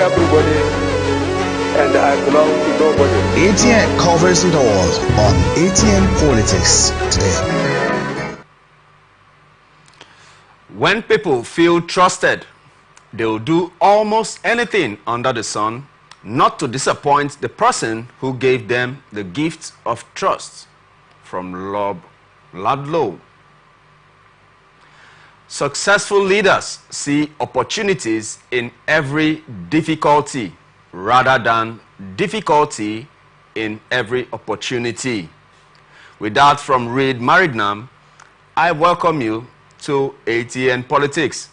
everybody, and I belong to nobody. Atn covers it all on Atn Politics today. When people feel trusted, they will do almost anything under the sun not to disappoint the person who gave them the gift of trust. From Lob Ludlow. Successful leaders see opportunities in every difficulty rather than difficulty in every opportunity. With that from Reed Maridnam, I welcome you to Atn Politics.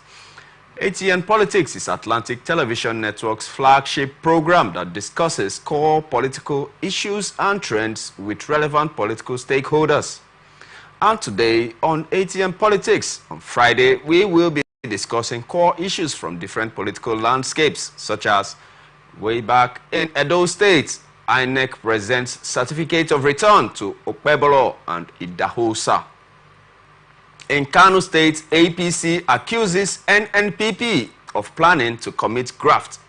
Atn Politics is Atlantic Television Network's flagship program that discusses core political issues and trends with relevant political stakeholders. And today on Atn Politics, on Friday, we will be discussing core issues from different political landscapes, such as way back in Edo State, INEC presents certificate of return to Okpebolo and Idahosa. In Kano State, APC accuses NNPP of planning to commit graft.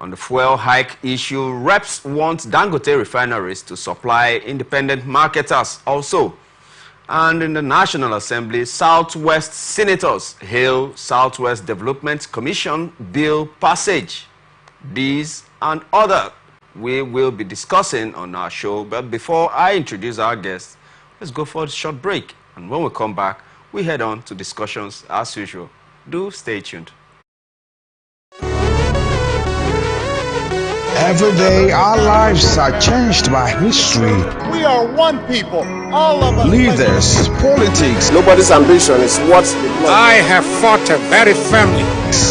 On the fuel hike issue, reps want Dangote refineries to supply independent marketers also. And in the National Assembly, Southwest senators hail Southwest Development Commission bill passage. These and other we will be discussing on our show. But before I introduce our guests, let's go for a short break. And when we come back, we head on to discussions as usual. Do stay tuned. Every day, our lives are changed by history. We are one people, all of us. Leaders, politics, Nobody's ambition is what I have fought a very firmly.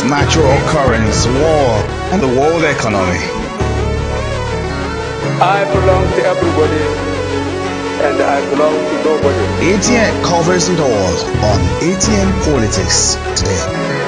natural occurrence, war, and the world economy. I belong to everybody, and I belong to nobody. Atn covers it all on Atn Politics today.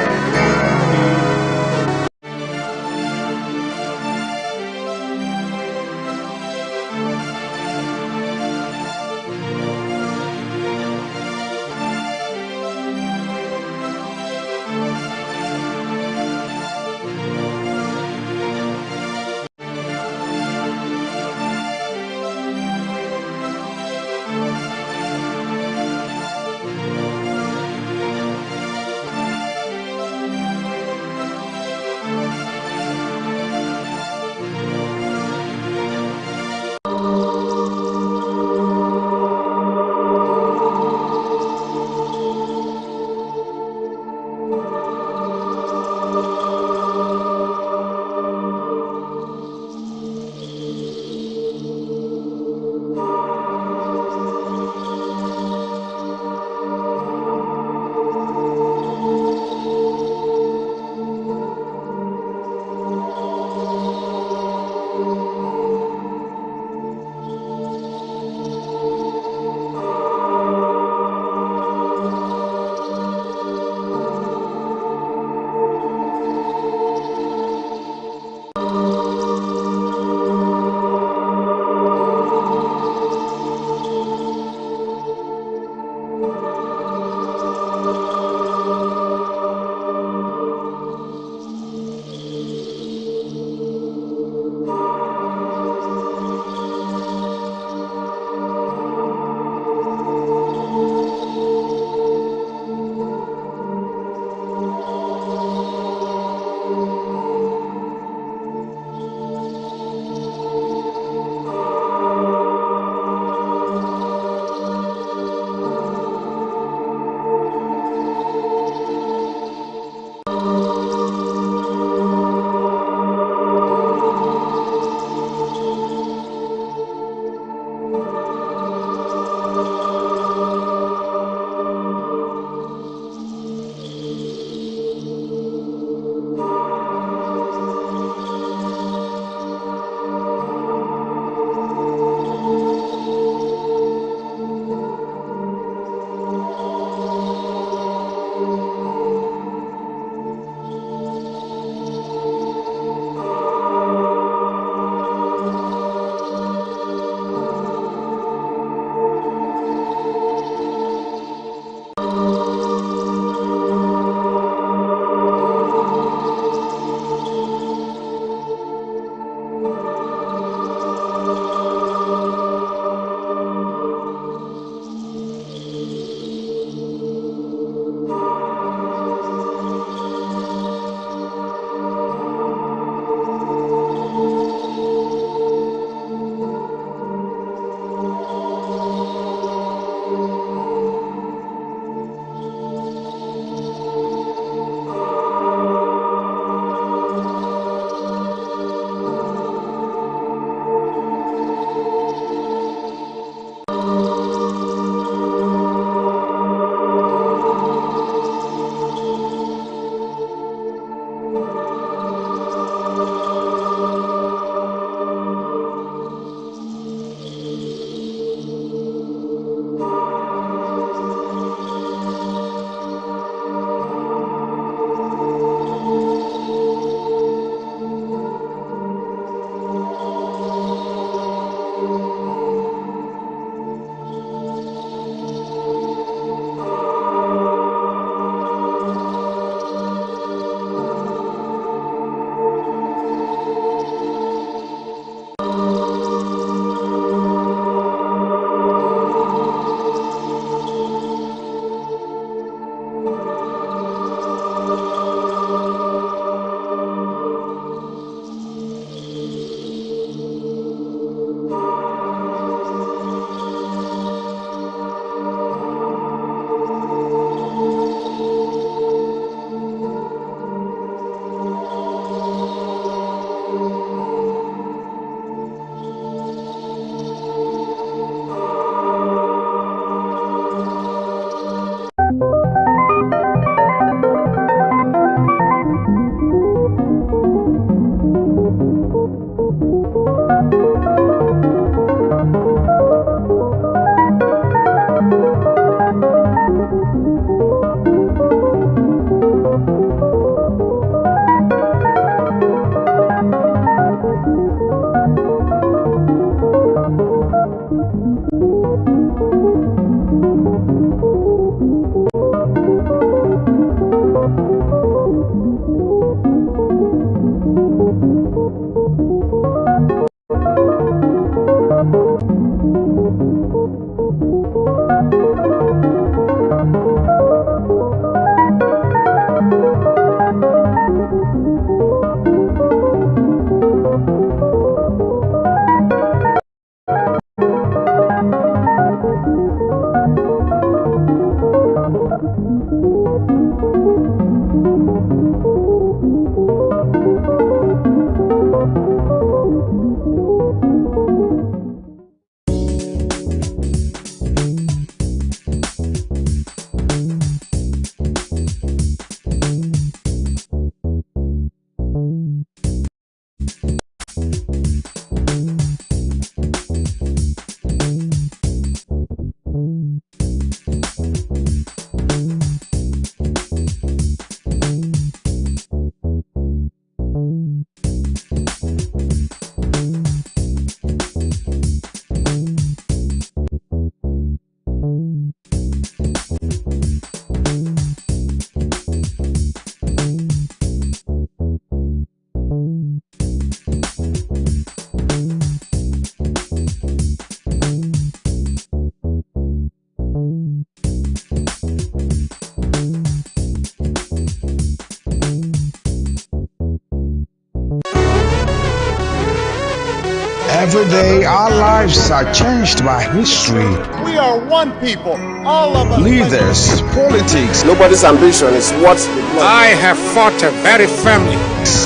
Every day our lives are changed by history. We are one people, all of us. Leaders, politics, Nobody's ambition is what the blood. I have fought a very family.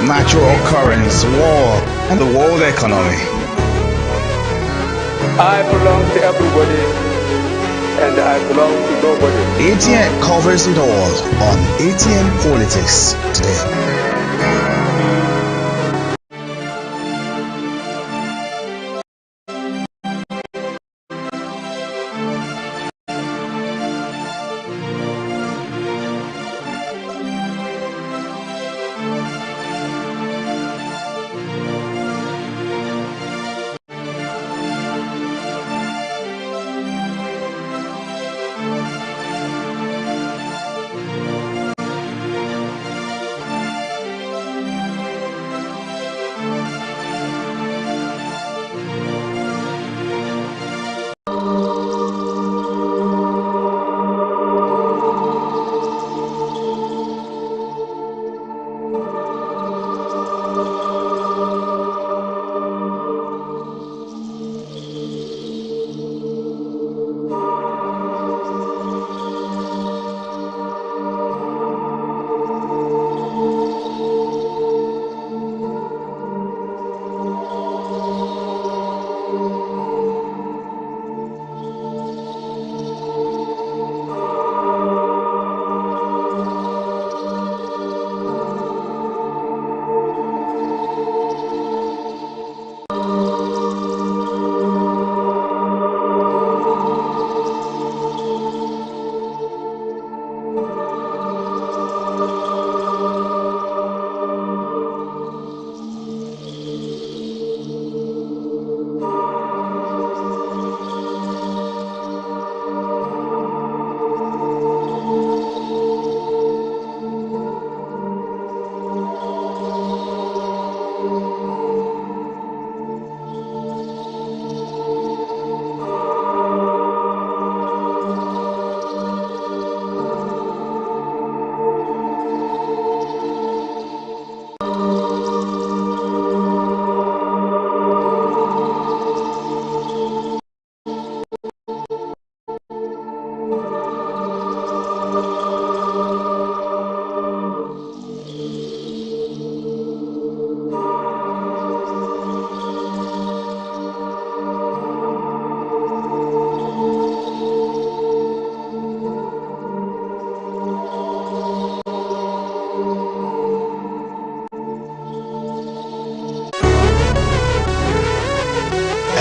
natural occurrence, war, and the world economy. I belong to everybody, and I belong to nobody. ATN covers it all on ATN Politics today.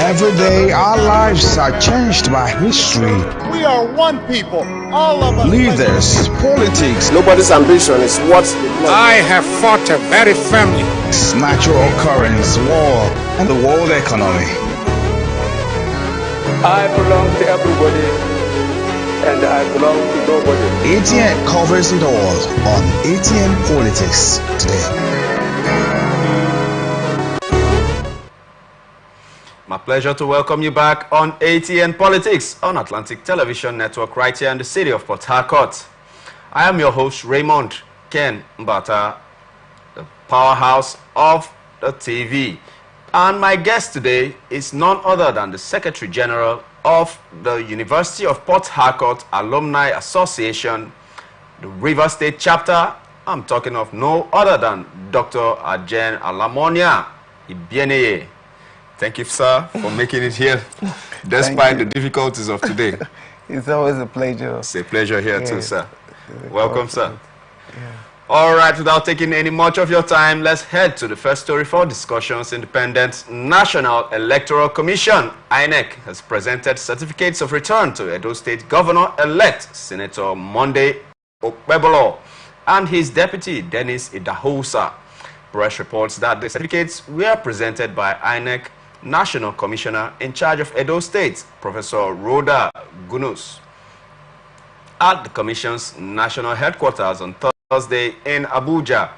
Every day our lives are changed by history. We are one people, all of us. Leaders, politics, Nobody's ambition is what the blood. I have fought a very family. natural occurrence, war, and the world economy. I belong to everybody, and I belong to nobody. ATN covers it all on ATN Politics today. My pleasure to welcome you back on ATN Politics on Atlantic Television Network right here in the city of Port Harcourt. I am your host Raymond Ken Mbata, the powerhouse of the TV. And my guest today is none other than the Secretary General of the University of Port Harcourt Alumni Association, the River State Chapter. I'm talking of no other than Dr. Atn Alamonia Ibieneye. Thank you, sir, for making it here, despite the difficulties of today. It's always a pleasure. It's a pleasure here too, sir. Welcome, sir. Yeah. All right, without taking any much of your time, let's head to the first story for discussions. Independent National Electoral Commission, INEC, has presented certificates of return to Edo State Governor-elect Senator Monday Okpebolo and his deputy, Dennis Idahosa. Press reports that the certificates were presented by INEC National Commissioner in charge of Edo State, Professor Rhoda Gunus, at the Commission's national headquarters on Thursday in Abuja.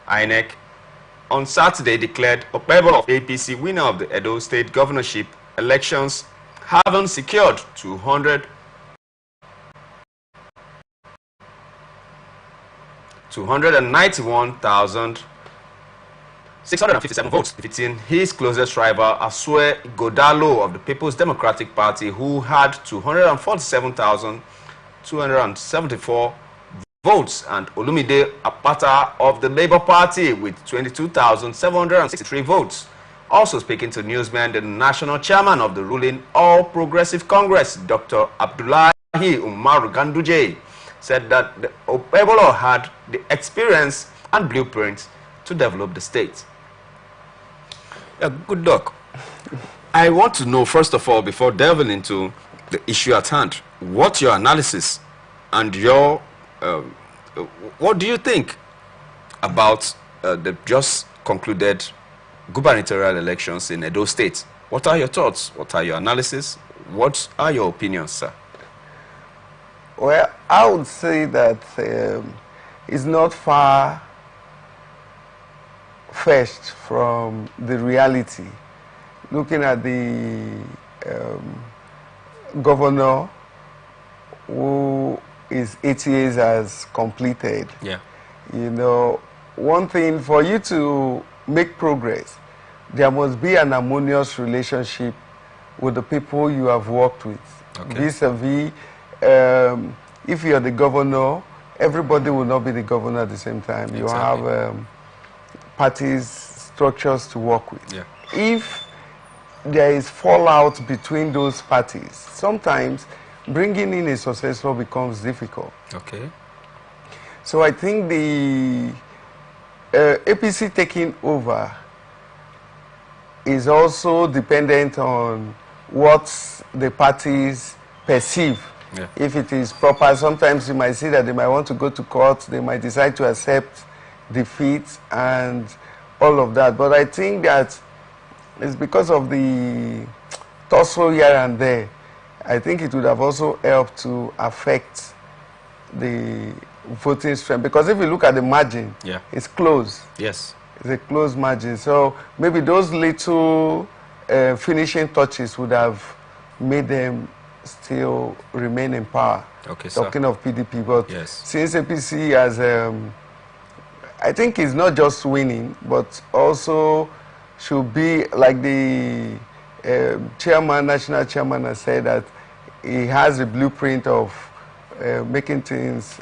INEC on Saturday declared Okpebolo of APC winner of the Edo State governorship elections, having secured 291,000 657 votes, defeating his closest rival, Asue Godalo of the People's Democratic Party, who had 247,274 votes, and Olumide Apata of the Labour Party with 22,763 votes. Also speaking to newsmen, the national chairman of the ruling All Progressive Congress, Dr. Abdullahi Umaru Ganduje, said that the Opebolo had the experience and blueprint to develop the state. Good luck. I want to know, first of all, before delving into the issue at hand, what's your analysis and your what do you think about the just concluded gubernatorial elections in Edo State? What are your thoughts? What are your analysis? What are your opinions, sir? Well, I would say that it's not far fetched from the reality. Looking at the governor who his 8 years has completed. Yeah. You know, one thing, for you to make progress, there must be an harmonious relationship with the people you have worked with. Okay. Vis-a-vis, if you're the governor, everybody will not be the governor at the same time. Exactly. You have parties, structures to work with. Yeah. If there is fallout between those parties, sometimes bringing in a successor becomes difficult. Okay. So I think the APC taking over is also dependent on what the parties perceive. Yeah. If it is proper, sometimes you might see that they might want to go to court, they might decide to accept defeat and all of that. But I think that it's because of the tussle here and there. I think it would have also helped to affect the voting strength. Because if you look at the margin, yeah, it's close. Yes. It's a close margin. So maybe those little finishing touches would have made them still remain in power. Okay, sir. Talking of PDP, but yes, since APC has, I think it's not just winning, but also should be like the chairman, national chairman has said that he has a blueprint of making things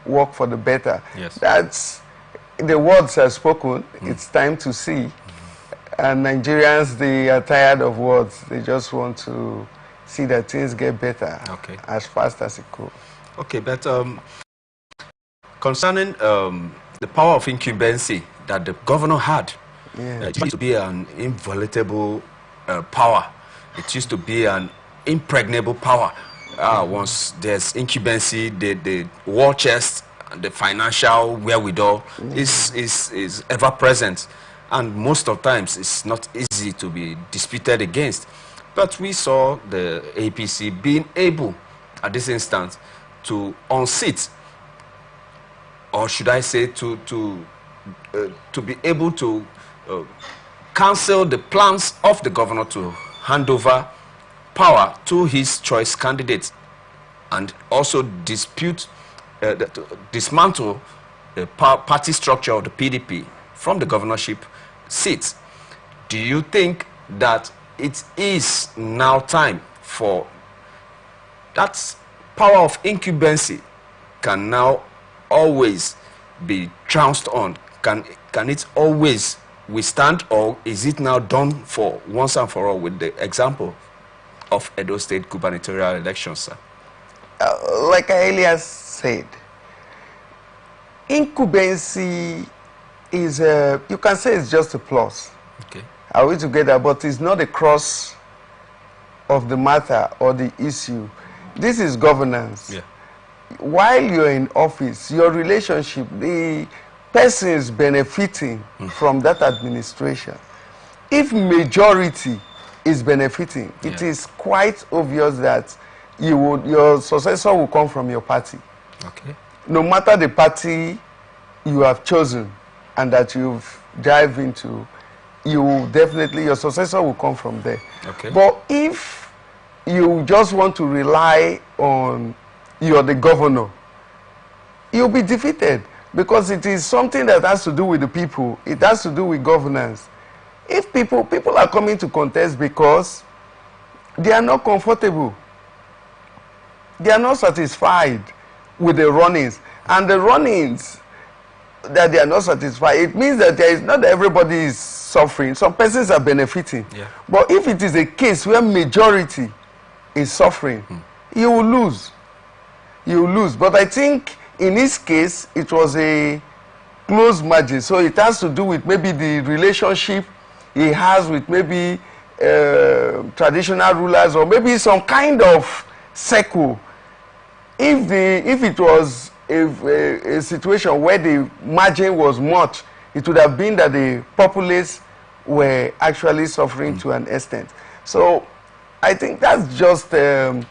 work for the better. Yes. That's, the words are spoken, it's time to see. And Nigerians, they are tired of words. They just want to see that things get better, okay, as fast as it could. Okay, but concerning the power of incumbency that the governor had, Yeah. it used to be an inviolable power. It used to be an impregnable power. Once there's incumbency, the war chest, the financial wherewithal is ever present, and most of times it's not easy to be disputed against. But we saw the APC being able, at this instance, to unseat, or should I say, to be able to cancel the plans of the governor to hand over power to his choice candidate, and also dismantle the party structure of the PDP from the governorship seats. Do you think that it is now time for that power of incumbency can now always be trounced on? Can it always withstand, or is it now done for once and for all with the example of Edo State gubernatorial elections, sir? Like I earlier said, incumbency is you can say it's just a plus. Okay. Are we together? But it's not a cross of the matter or the issue. This is governance. Yeah. While you're in office, your relationship, the person is benefiting from that administration. If majority is benefiting, it is quite obvious that your successor will come from your party. Okay. No matter the party you have chosen and that you've dived into, your successor will come from there. Okay. But if you just want to rely on you're the governor, you'll be defeated. because it is something that has to do with the people. It has to do with governance. If people are coming to contest because they are not comfortable, they are not satisfied with the runnings, and the runnings that they are not satisfied, it means that there is not that everybody is suffering. Some persons are benefiting. Yeah. But if it is a case where majority is suffering, you will lose. You will lose. But I think in this case, it was a close margin. So it has to do with maybe the relationship he has with maybe traditional rulers, or maybe some kind of circle. If it was a situation where the margin was much, it would have been that the populace were actually suffering to an extent. So I think that's just the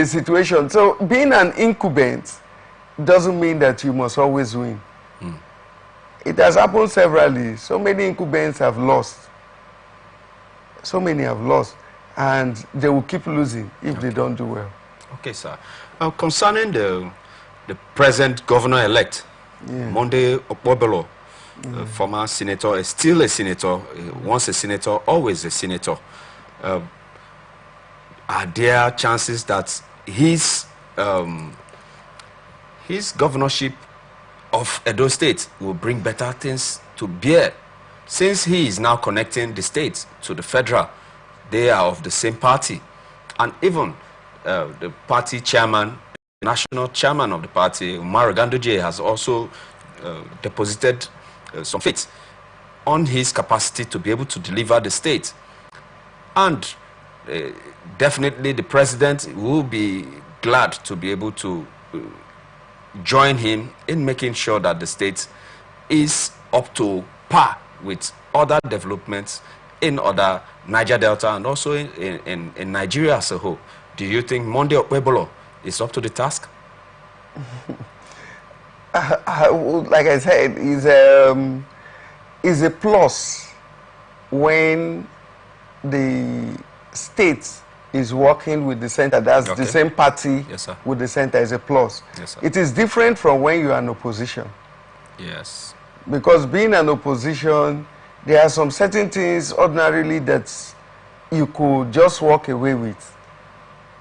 situation. So being an incumbent doesn't mean that you must always win. It has happened severally. So many incumbents have lost. So many have lost, and they will keep losing if they don't do well. Okay, sir. Concerning the present governor-elect, Monday Okpobolo, former senator, is still a senator, once a senator, always a senator. Are there chances that his governorship of Edo State will bring better things to bear? Since he is now connecting the states to the federal, they are of the same party. And even the party chairman, national chairman of the party, Umar Ganduje, has also deposited some faith on his capacity to be able to deliver the state. And definitely the president will be glad to be able to join him in making sure that the state is up to par with other developments in other Niger Delta and also in Nigeria as a whole. Do you think Monday Okpebolo is up to the task? Like I said, is a plus when the state is working with the center. That's the same party with the center, is a plus. Yes, sir. It is different from when you are in opposition. Yes. Because being an opposition, there are some certain things ordinarily that you could just walk away with.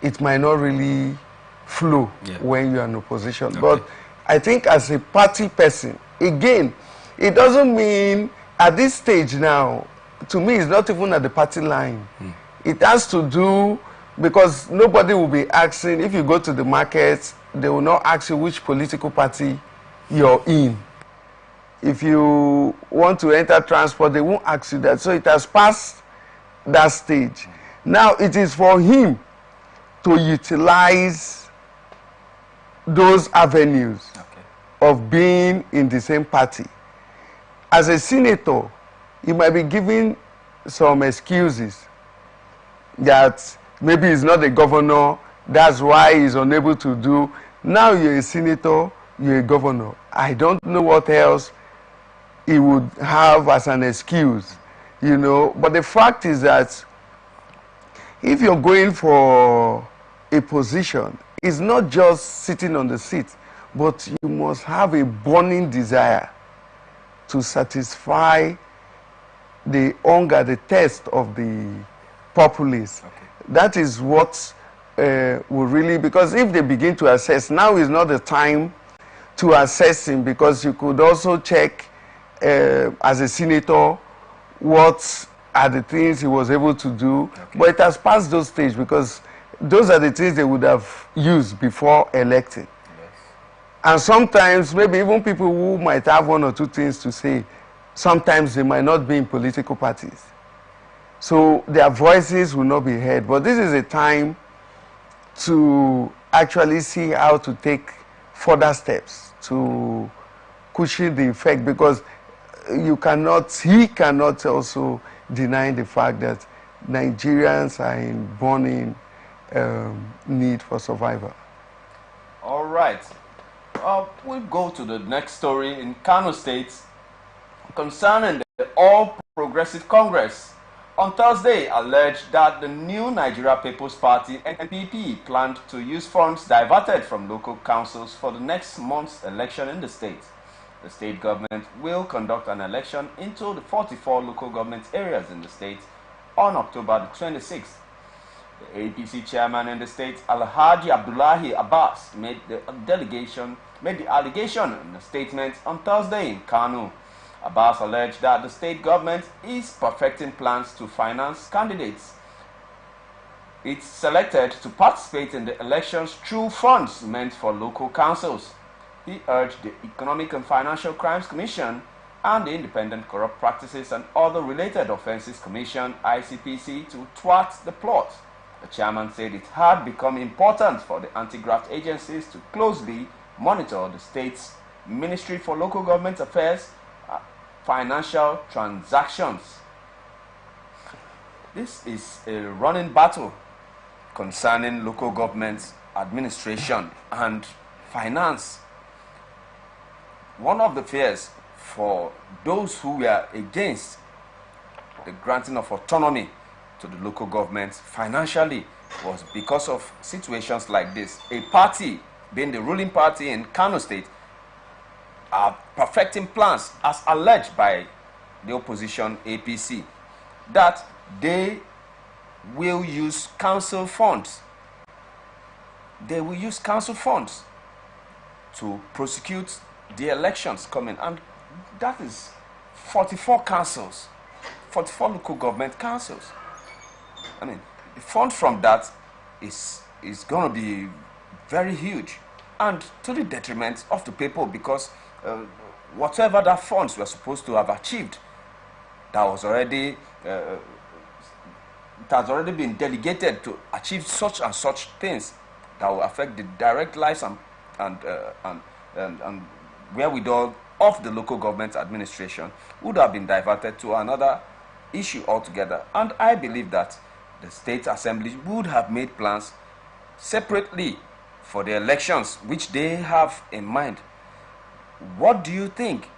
It might not really flow when you are in opposition. Okay. But I think as a party person, again, it doesn't mean at this stage now, to me, it's not even at the party line. It has to do, because nobody will be asking, if you go to the market, they will not ask you which political party you're in. If you want to enter transport, they won't ask you that. So it has passed that stage. Now it is for him to utilize those avenues of being in the same party. As a senator, he might be giving some excuses that maybe he's not a governor, that's why he's unable to do. Now you're a senator, you're a governor. I don't know what else he would have as an excuse, you know. But the fact is that if you're going for a position, it's not just sitting on the seat, but you must have a burning desire to satisfy the hunger, the thirst of the populace. That is what will really, because if they begin to assess, now is not the time to assess him, because you could also check as a senator what are the things he was able to do. But it has passed those stages, because those are the things they would have used before electing. And sometimes maybe even people who might have one or two things to say, sometimes they might not be in political parties, so their voices will not be heard. But this is a time to actually see how to take further steps to cushion the effect, because he cannot also deny the fact that Nigerians are in burning need for survival. All right. We'll go to the next story in Kano State concerning the All Progressive Congress. On Thursday, alleged that the new Nigeria People's Party, NPP, planned to use funds diverted from local councils for the next month's election in the state. The state government will conduct an election into the 44 local government areas in the state on October the 26th. The APC chairman in the state, Alhaji Abdullahi Abbas, made the allegation in a statement on Thursday in Kano. Abbas alleged that the state government is perfecting plans to finance candidates it's selected to participate in the elections through funds meant for local councils. He urged the Economic and Financial Crimes Commission and the Independent Corrupt Practices and Other Related Offences Commission, ICPC, to thwart the plot. The chairman said it had become important for the anti-graft agencies to closely monitor the state's Ministry for Local Government Affairs financial transactions. This is a running battle concerning local government administration and finance. One of the fears for those who were against the granting of autonomy to the local governments financially was because of situations like this. A party, being the ruling party in Kano State, are perfecting plans, as alleged by the opposition APC, that they will use council funds. They will use council funds to prosecute the elections coming, and that is 44 councils, 44 local government councils. I mean, the fund from that is going to be very huge, and to the detriment of the people, because whatever that funds were supposed to have achieved, that was already it has already been delegated to achieve such and such things that will affect the direct lives and wherewithal of the local government administration, would have been diverted to another issue altogether. And I believe that the State Assembly would have made plans separately for the elections which they have in mind. What do you think?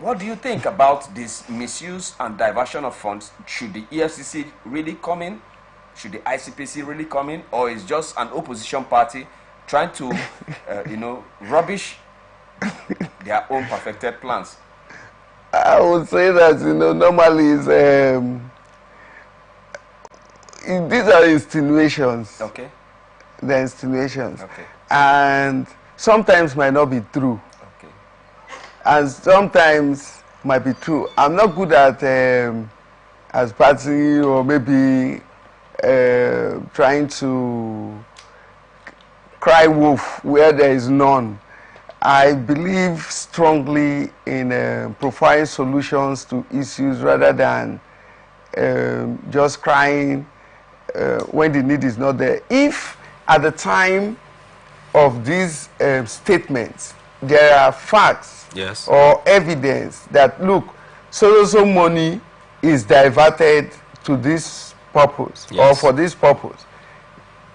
What do you think about this misuse and diversion of funds? Should the EFCC really come in? Should the ICPC really come in? Or is just an opposition party trying to, rubbish their own perfected plans? I would say that, normally these are insinuations. Okay. They're insinuations. Okay. And sometimes might not be true. Okay. And sometimes might be true. I'm not good at, as party, or maybe trying to cry wolf where there is none. I believe strongly in providing solutions to issues rather than just crying when the need is not there. If at the time of these statements there are facts, yes, or evidence that, look, so money is diverted to this purpose, yes, or for this purpose,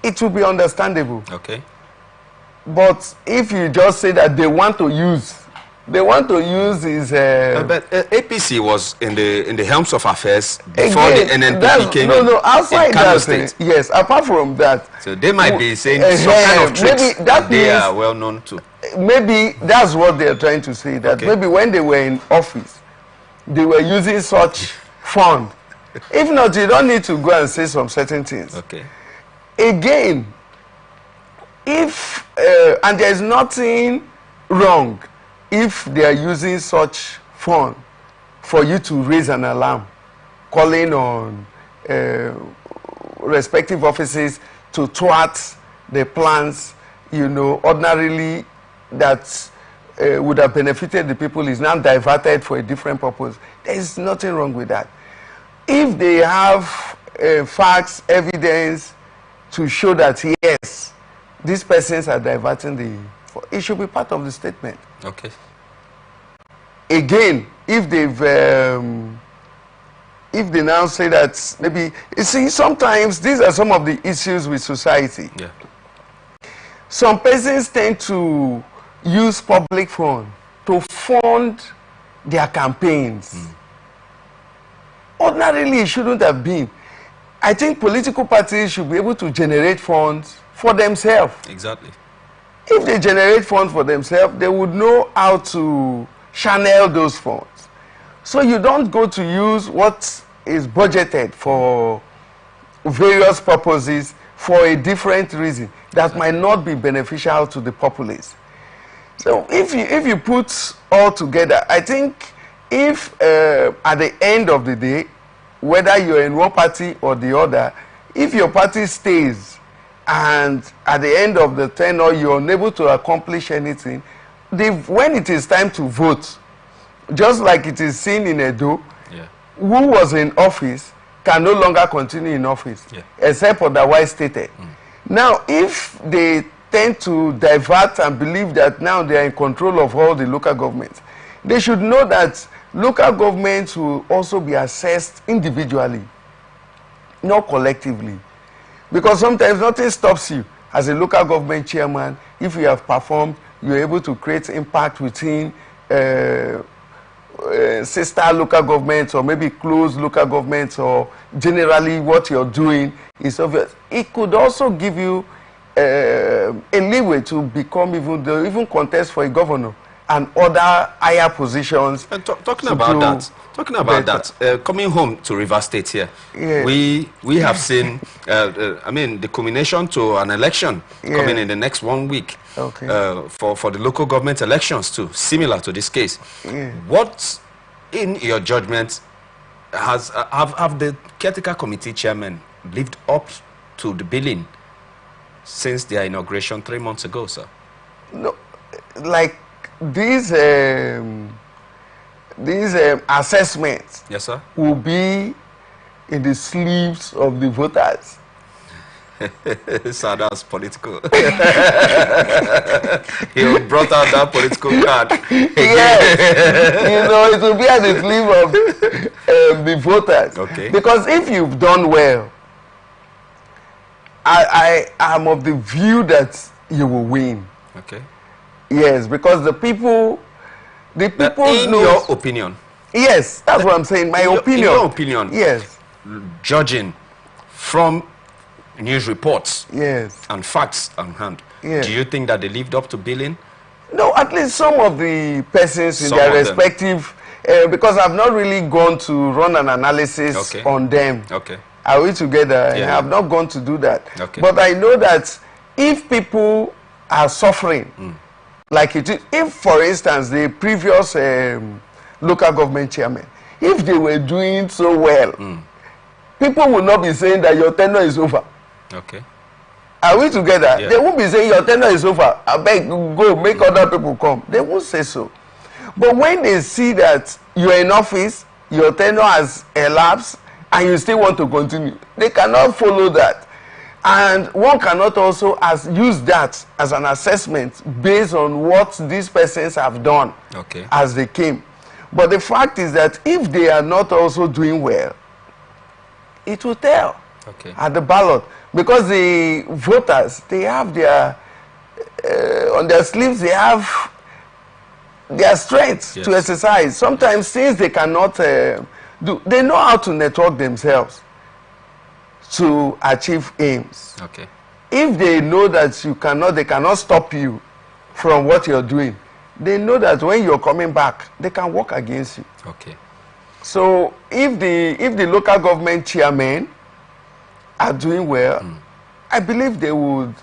it will be understandable. Okay. But if you just say that they want to use is but APC was in the helms of affairs before again, the NNPP came in. Outside that, yes, apart from that, so they might be saying some kind of tricks maybe that they are well known to. Maybe that's what they are trying to say, that maybe when they were in office they were using such fund. If not, you don't need to go and say some certain things. Okay. Again, if and there is nothing wrong if they are using such fund for you to raise an alarm, calling on respective offices to thwart the plans, ordinarily that would have benefited the people, is now diverted for a different purpose. There is nothing wrong with that. If they have facts, evidence to show that, yes, these persons are diverting it should be part of the statement. Okay. Again, if they now say that, maybe, you see, sometimes these are some of the issues with society. Yeah. Some persons tend to use public funds to fund their campaigns. Ordinarily, it shouldn't have been. I think political parties should be able to generate funds for themselves. Exactly. if they generate funds for themselves, they would know how to channel those funds. So you don't go to use what is budgeted for various purposes for a different reason that might not be beneficial to the populace. So if you put all together, I think if at the end of the day, whether you're in one party or the other, if your party stays and at the end of the tenure you're unable to accomplish anything, when it is time to vote, just like it is seen in Edo, who was in office can no longer continue in office, except otherwise stated. Now, if they tend to divert and believe that now they are in control of all the local governments, they should know that local governments will also be assessed individually, not collectively. Because sometimes nothing stops you as a local government chairman. If you have performed, you're able to create impact within sister local governments or maybe close local governments, or generally what you're doing is obvious. It could also give you a leeway to become even contest for a governor and other higher positions. And talking about that, coming home to Rivers State here, we have seen, I mean, the culmination to an election coming in the next 1 week for the local government elections too, similar to this case. What, in your judgment, have the caretaker committee chairman lived up to the billing since their inauguration 3 months ago, sir? No, like these assessments, yes, sir, will be in the sleeves of the voters. So that's political. He brought out that political card. Yes, you know, it will be at the sleeve of the voters. Okay. Because if you've done well, I am of the view that you will win. Okay. Yes, because the people in know. Your opinion. Yes, that's what I'm saying. My opinion. In your opinion. Yes. Judging from news reports. Yes. And facts on hand. Yes. Do you think that they lived up to billing? No, at least some of the persons in Some their of them. respective, because I've not really gone to run an analysis on them. Okay. Are we together? Yeah. I have not gone to do that. Okay. But I know that if people are suffering, like it is, if for instance the previous local government chairman, if they were doing so well, people will not be saying that your tenure is over. Okay. Are we together? Yeah. They won't be saying your tenure is over. I beg, go make other people come. They won't say so. But when they see that you're in office, your tenure has elapsed, and you still want to continue, they cannot follow that. And one cannot also use that as an assessment based on what these persons have done as they came. But the fact is that if they are not also doing well, it will tell at the ballot. Because the voters, they have their, on their sleeves, they have their strength to exercise. Sometimes things they cannot do, they know how to network themselves to achieve aims. Okay. If they know that you cannot, they cannot stop you from what you're doing, they know that when you're coming back, they can work against you. Okay. So if the local government chairmen are doing well, I believe they would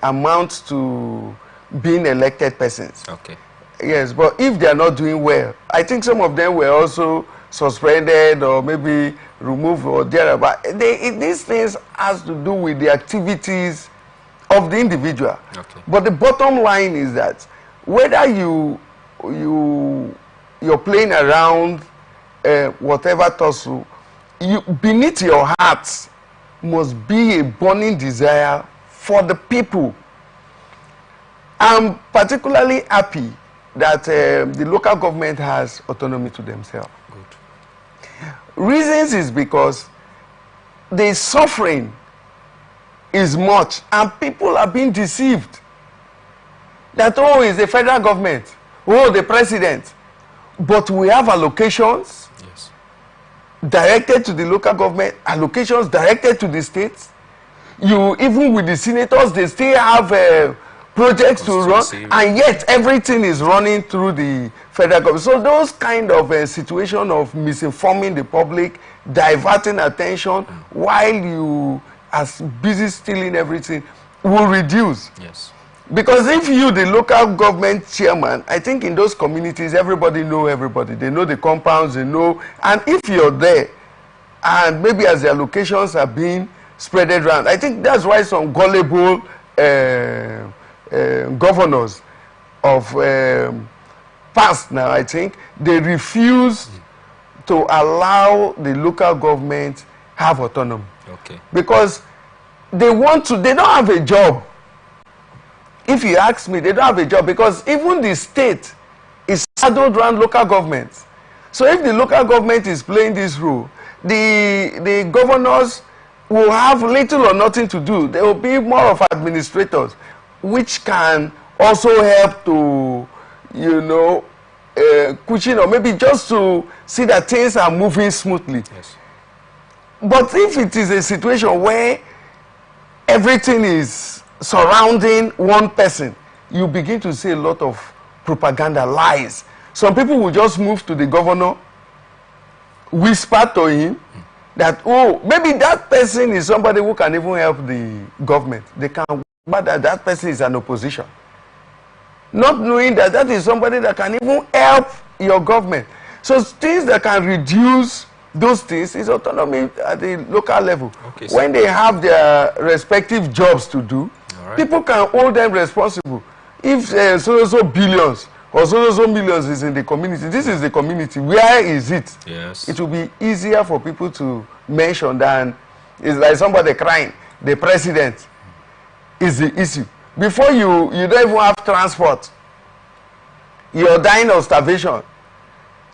amount to being elected persons. Okay. Yes, but if they are not doing well, I think some of them were also suspended or maybe removed or thereabout. These things has to do with the activities of the individual. Okay. But the bottom line is that whether you're playing around whatever tussle, beneath your heart must be a burning desire for the people. I'm particularly happy that the local government has autonomy to themselves. Good. Reasons is because the suffering is much and people are being deceived. That, oh, it's the federal government, oh, the president. But we have allocations directed to the local government, allocations directed to the states. You, even with the senators, they still have projects to run, and yet everything is running through the federal government. So those kind of situation of misinforming the public, diverting attention while you are busy stealing everything will reduce. Yes. Because if you, the local government chairman, I think in those communities, everybody know everybody. They know the compounds, they know. And if you're there, and maybe as their locations are being spreaded around, I think that's why some gullible governors of past now, I think, they refuse to allow the local government have autonomy. Okay. Because they want to, they don't have a job. If you ask me, they don't have a job because even the state is saddled around local governments. So if the local government is playing this role, the governors will have little or nothing to do. They will be more of administrators, which can also help to, you know, cushion or maybe just to see that things are moving smoothly. Yes. But if it is a situation where everything is surrounding one person, you begin to see a lot of propaganda, lies. Some people will just move to the governor, whisper to him that, oh, maybe that person is somebody who can even help the government. They can, but that person is an opposition. Not knowing that that is somebody that can even help your government. So things that can reduce those things is autonomy at the local level. Okay, when they have their respective jobs to do, people can hold them responsible. If so billions or so millions is in the community, this is the community, where is it? Yes. It will be easier for people to mention than it's like somebody crying, the president is the issue. Before you don't even have transport, you're dying of starvation.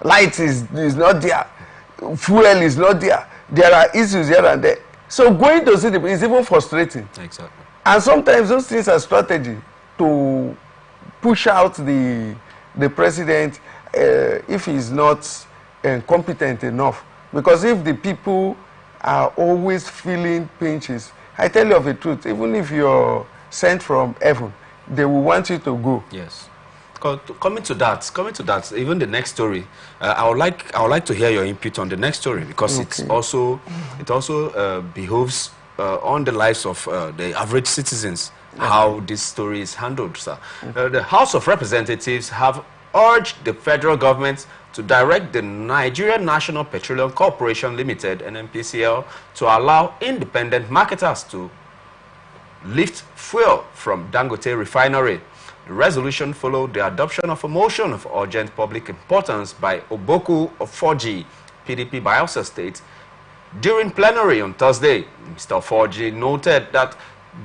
Light is not there, fuel is not there, there are issues here and there. So going to see the is even frustrating. Exactly. And sometimes those things are strategy to push out the president if he's not competent enough. Because if the people are always feeling pinches, I tell you of the truth, even if you're sent from heaven, they will want you to go. Yes. Coming to that, even the next story, I would like to hear your input on the next story, because it also behoves on the lives of the average citizens, how this story is handled, sir. The House of Representatives have urged the federal government to direct the Nigerian National Petroleum Corporation Limited, NNPCL, to allow independent marketers to lift fuel from Dangote refinery. The resolution followed the adoption of a motion of urgent public importance by Oboku of 4G, PDP Bayelsa State, during plenary on Thursday. Mr. 4G noted that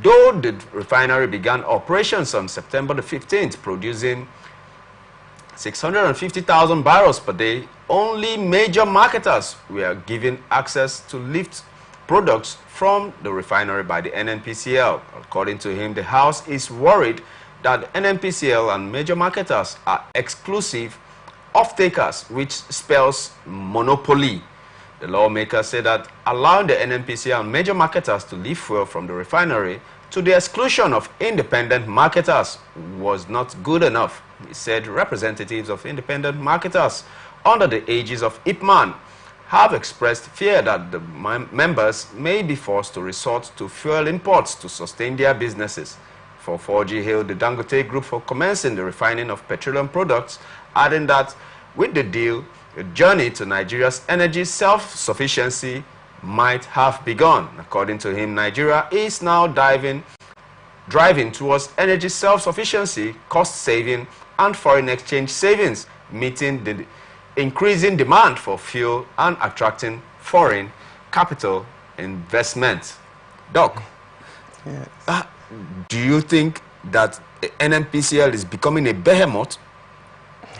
though the refinery began operations on September the 15th, producing 650,000 barrels per day, only major marketers were given access to lift products from the refinery by the NNPCL. According to him, the House is worried that NNPCL and major marketers are exclusive off-takers, which spells monopoly. The lawmaker said that allowing the NNPCL and major marketers to lift fuel from the refinery to the exclusion of independent marketers was not good enough. He said representatives of independent marketers under the aegis of Ipman have expressed fear that the members may be forced to resort to fuel imports to sustain their businesses. For 4G hailed the Dangote Group for commencing the refining of petroleum products, adding that with the deal, a journey to Nigeria's energy self-sufficiency might have begun. According to him, Nigeria is now driving towards energy self-sufficiency, cost saving, and foreign exchange savings, meeting the increasing demand for fuel and attracting foreign capital investment. Doc, Yes. Do you think that NNPCL is becoming a behemoth?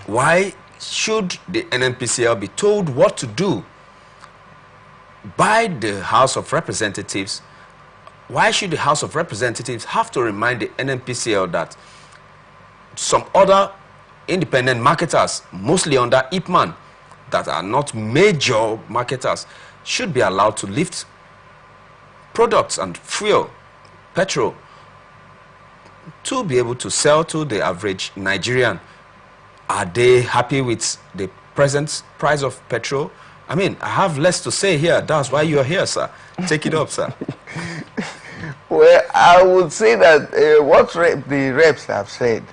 Why should the NNPCL be told what to do by the House of Representatives? Why should the House of Representatives have to remind the NNPCL that some other independent marketers, mostly under Ipman, that are not major marketers, should be allowed to lift products and fuel, petrol, to be able to sell to the average Nigerian. Are they happy with the present price of petrol? I mean, I have less to say here. That's why you're here, sir. Take it up, sir. Well, I would say that what the reps have said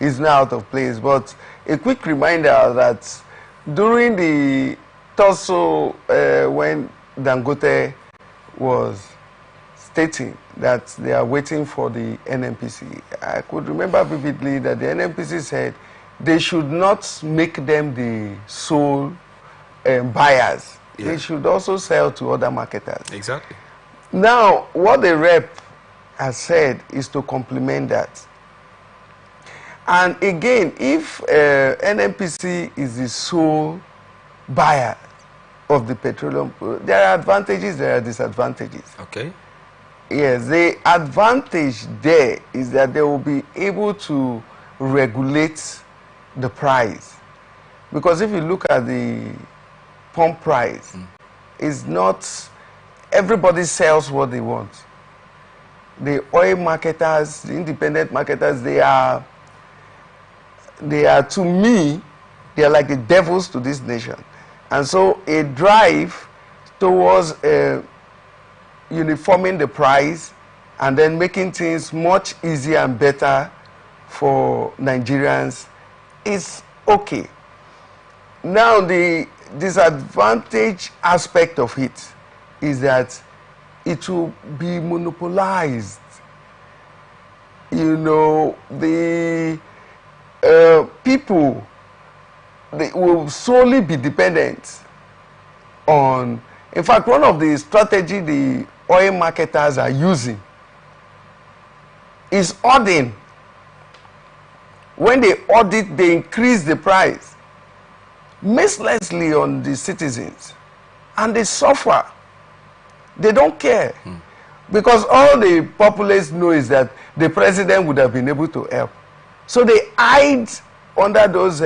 is now out of place. But a quick reminder that during the tussle when Dangote was stating that they are waiting for the NNPC, I could remember vividly that the NNPC said they should not make them the sole buyers. Yeah. They should also sell to other marketers. Exactly. Now, what the rep has said is to complement that. And again, if NNPC is the sole buyer of the petroleum, there are advantages, there are disadvantages. Okay. Yes, the advantage there is that they will be able to regulate the price. Because if you look at the pump price, it's not, everybody sells what they want. The oil marketers, the independent marketers, they are to me, they are like the devils to this nation. And so a drive towards uniforming the price and then making things much easier and better for Nigerians is okay. Now, the disadvantage aspect of it is that it will be monopolized. You know, the people, they will solely be dependent on, in fact, one of the strategy the oil marketers are using is auditing. When they audit, they increase the price mercilessly on the citizens, and they suffer. They don't care. Because all the populace know is that the president would have been able to help. So they hide under those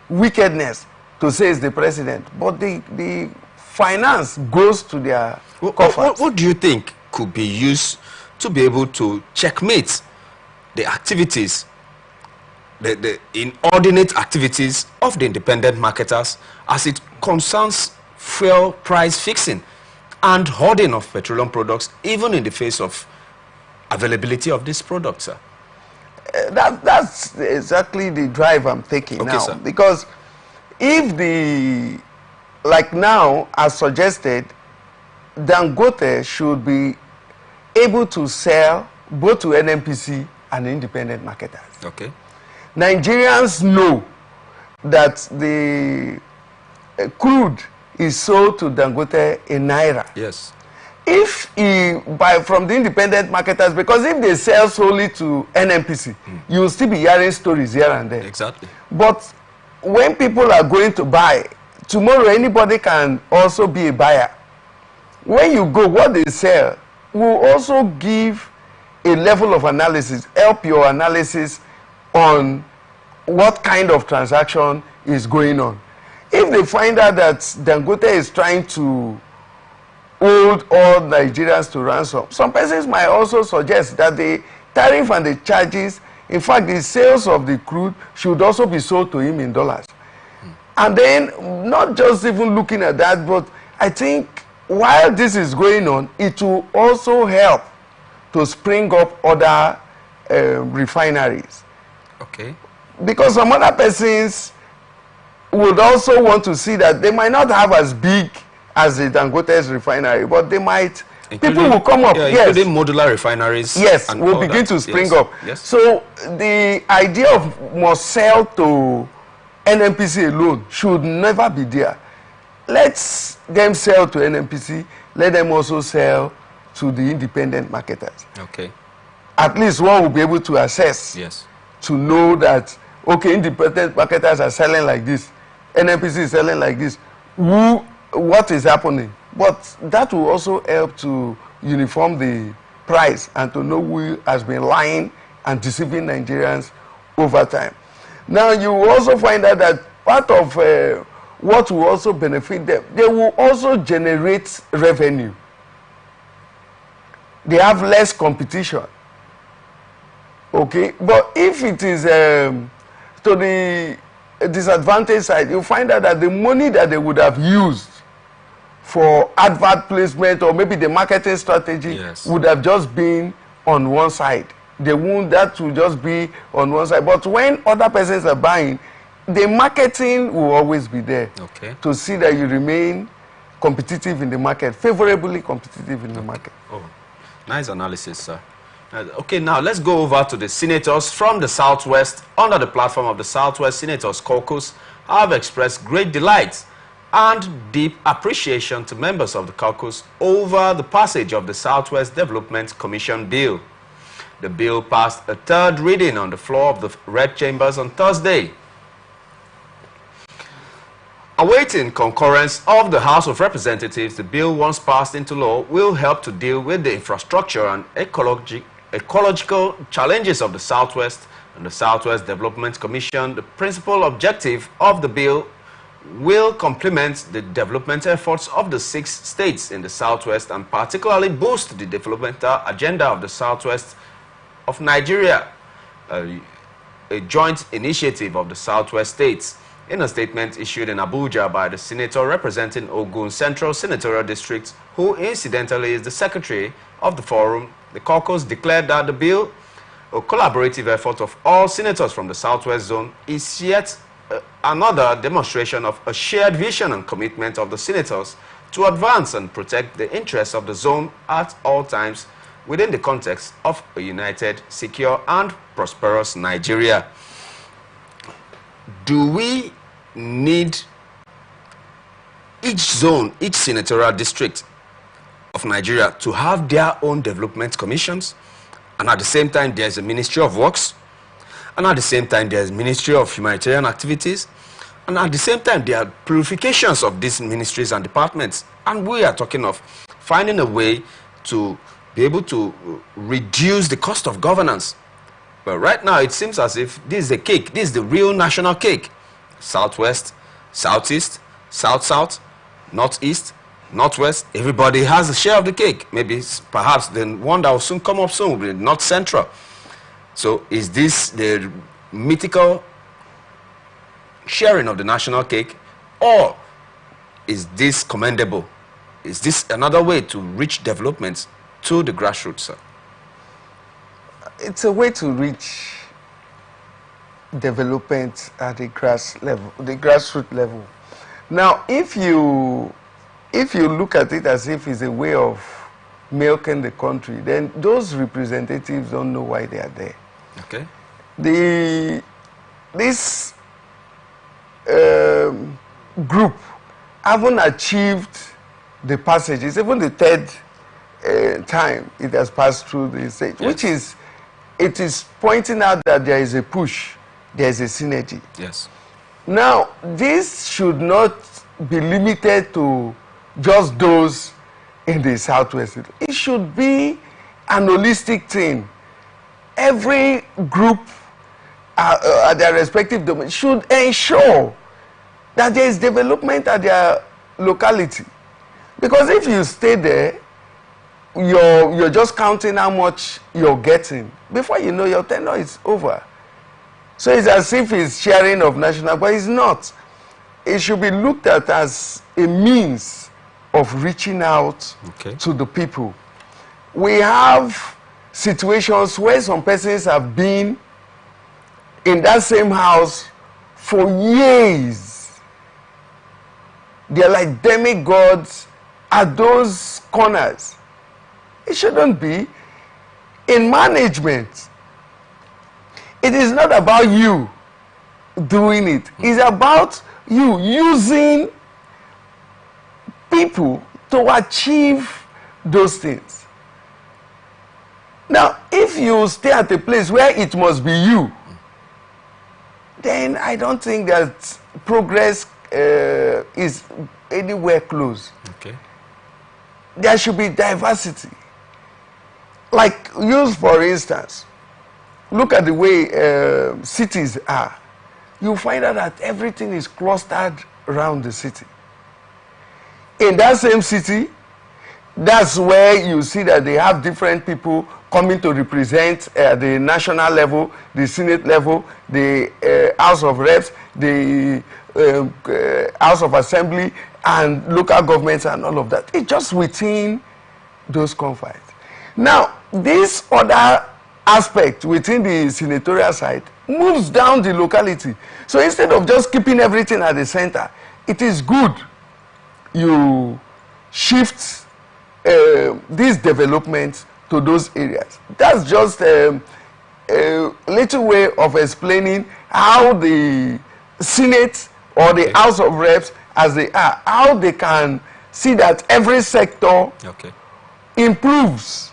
wickedness to say it's the president. But the finance goes to their coffers. What do you think could be used to be able to checkmate the activities, the inordinate activities of the independent marketers as it concerns fuel price fixing and hoarding of petroleum products, even in the face of availability of these products, sir? That's exactly the drive I'm taking now. Sir. Because if like now, as suggested, Dangote should be able to sell both to NNPC and independent marketers. Okay. Nigerians know that the crude is sold to Dangote in Naira. Yes. If he buy from the independent marketers, because if they sell solely to NNPC, you will still be hearing stories here and there. Exactly. But when people are going to buy, tomorrow anybody can also be a buyer. When you go, what they sell will also give a level of analysis, help your analysis on what kind of transaction is going on. If they find out that Dangote is trying to hold all Nigerians to ransom, some persons might also suggest that the tariff and the charges, in fact, the sales of the crude should also be sold to him in dollars. And then, not just even looking at that, but I think while this is going on, it will also help to spring up other refineries. Okay. Because some other persons would also want to see that they might not have as big as the Dangote's refinery, but they might, people will come up, yes. Including modular refineries. Yes, will begin to spring up. Yes. So the idea of must sell to NNPC alone should never be there. Let them sell to NNPC, let them also sell to the independent marketers. Okay. At least one will be able to assess, yes, to know that, okay, independent marketers are selling like this, NNPC is selling like this, what is happening? But that will also help to uniform the price and to know who has been lying and deceiving Nigerians over time. Now, you will also find out that part of what will also benefit them, they will also generate revenue. They have less competition. Okay, but if it is to the disadvantaged side, you find out that the money that they would have used for advert placement or maybe the marketing strategy Yes. would have just been on one side. That will just be on one side. But when other persons are buying, the marketing will always be there to see that you remain competitive in the market, favorably competitive in the market. Oh, nice analysis, sir. Okay, now let's go over to the senators from the Southwest. Under the platform of the Southwest Senators Caucus, have expressed great delight and deep appreciation to members of the caucus over the passage of the Southwest Development Commission Bill. The bill passed a third reading on the floor of the Red Chambers on Thursday. Awaiting concurrence of the House of Representatives, the bill, once passed into law, will help to deal with the infrastructure and ecological challenges of the Southwest. And the Southwest Development Commission, the principal objective of the bill, will complement the development efforts of the 6 states in the Southwest and particularly boost the developmental agenda of the Southwest of Nigeria, a joint initiative of the Southwest states. In a statement issued in Abuja by the senator representing Ogun Central Senatorial District, who incidentally is the secretary of the forum, the caucus declared that the bill, a collaborative effort of all senators from the Southwest zone, is yet another demonstration of a shared vision and commitment of the senators to advance and protect the interests of the zone at all times within the context of a united, secure, and prosperous Nigeria. Do we need each zone, each senatorial district of Nigeria to have their own development commissions? And at the same time, there's a Ministry of Works. And at the same time, there's Ministry of Humanitarian Activities. And at the same time, there are purifications of these ministries and departments. And we are talking of finding a way to be able to reduce the cost of governance. But right now, it seems as if this is the cake. This is the real national cake. Southwest, Southeast, South-South, Northeast, Northwest. Everybody has a share of the cake. Maybe perhaps the one that will soon come up soon will be North Central. So is this the mythical sharing of the national cake, or is this commendable? Is this another way to reach development to the grassroots, sir? It's a way to reach development at the grassroots level. Now, if you look at it as if it's a way of milking the country, then those representatives don't know why they are there. Okay. This group haven't achieved the passage. It's even the third time it has passed through the state, yes. Which is, it is pointing out that there is a push, there is a synergy. Yes. Now, this should not be limited to just those in the Southwest. It should be an holistic thing. Every group at their respective domain should ensure that there is development at their locality. Because if you stay there, you're just counting how much you're getting. Before you know, your tenure is over. So it's as if it's sharing of national, but it's not. It should be looked at as a means of reaching out to the people. We have situations where some persons have been in that same house for years. They're like demigods at those corners. It shouldn't be. In management, it is not about you doing it. It's about you using people to achieve those things. Now, if you stay at a place where it must be you, then I don't think that progress is anywhere close. Okay. There should be diversity. Like, use for instance, look at the way cities are. You find out that everything is clustered around the city. In that same city, that's where you see that they have different people coming to represent the national level, the Senate level, the House of Reps, the House of Assembly, and local governments and all of that. It's just within those confines. Now, this other aspect within the senatorial side moves down the locality. So instead of just keeping everything at the center, it is good you shift these developments to those areas. That's just a little way of explaining how the Senate or the House of Reps, as they are, how they can see that every sector improves.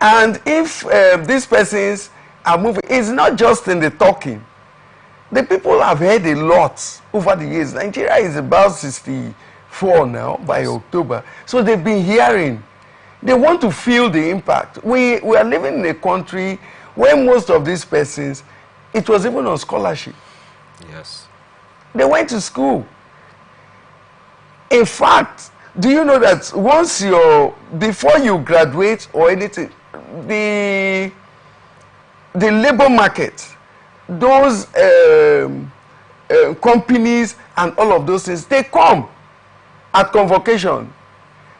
And if these persons are moving, it's not just in the talking. The people have heard a lot over the years. Nigeria is about 64 now by October. So they've been hearing. They want to feel the impact. We are living in a country where most of these persons, it was even on scholarship. Yes. They went to school. In fact, do you know that once before you graduate or anything, the labor market, those companies and all of those things, they come at convocation.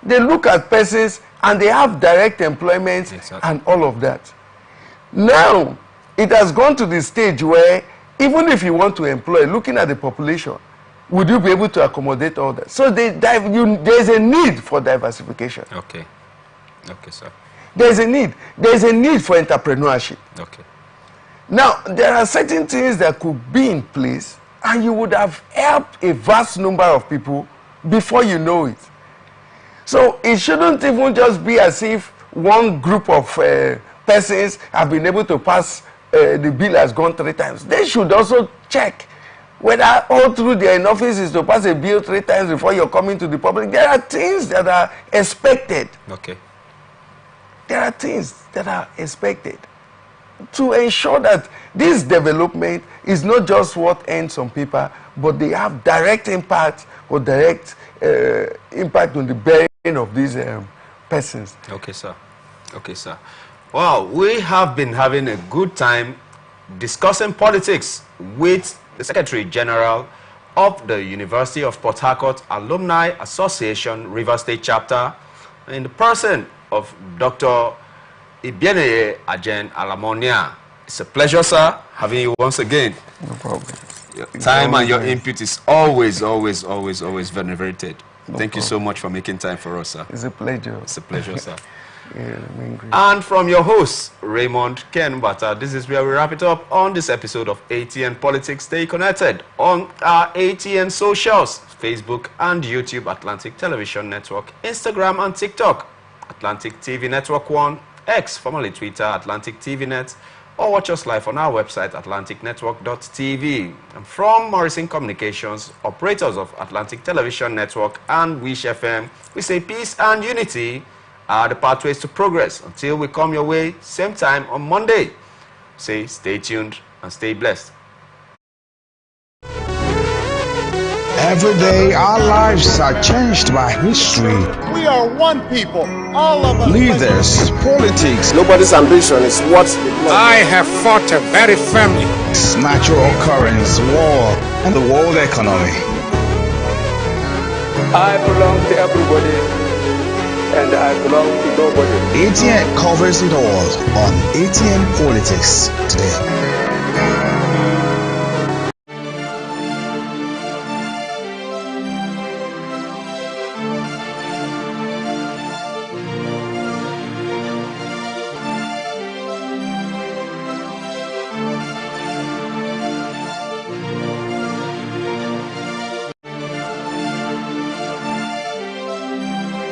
They look at persons and they have direct employment and all of that. Now, it has gone to the stage where even if you want to employ, looking at the population, would you be able to accommodate all that? So there's a need for diversification. Okay. Okay, sir. There's a need. There's a need for entrepreneurship. Okay. Now, there are certain things that could be in place and you would have helped a vast number of people before you know it. So it shouldn't even just be as if one group of persons have been able to pass the bill has gone 3 times. They should also check whether all through their in office is to pass a bill 3 times before you're coming to the public. There are things that are expected. Okay. There are things that are expected to ensure that this development is not just what ends on paper, but they have direct impact or direct impact on the bearing of these persons. Okay, sir. Okay, sir. Wow, we have been having a good time discussing politics with the Secretary General of the University of Port Harcourt Alumni Association River State Chapter, in the person of Dr. Ibieneye Atn Alamonia. It's a pleasure, sir, having you once again. No problem. Your time and your input is always venerated. Thank you so much for making time for us, sir. It's a pleasure. It's a pleasure, sir. Yeah, and from your host, Raymond Ken Bata, this is where we wrap it up on this episode of ATN Politics. Stay connected on our ATN socials, Facebook and YouTube, Atlantic Television Network, Instagram and TikTok, Atlantic TV Network 1, X, formerly Twitter, Atlantic TV Net, or watch us live on our website, atlanticnetwork.tv. And from Morrison Communications, operators of Atlantic Television Network and Wish FM, we say peace and unity are the pathways to progress. Until we come your way, same time on Monday. Say stay tuned and stay blessed. Every day our lives are changed by history. We are one people, all of us. Leaders, politics, Nobody's ambition is what I have fought a very family. natural occurrence, war, and the world economy. I belong to everybody and I belong to nobody. ATN covers it all on ATN Politics today.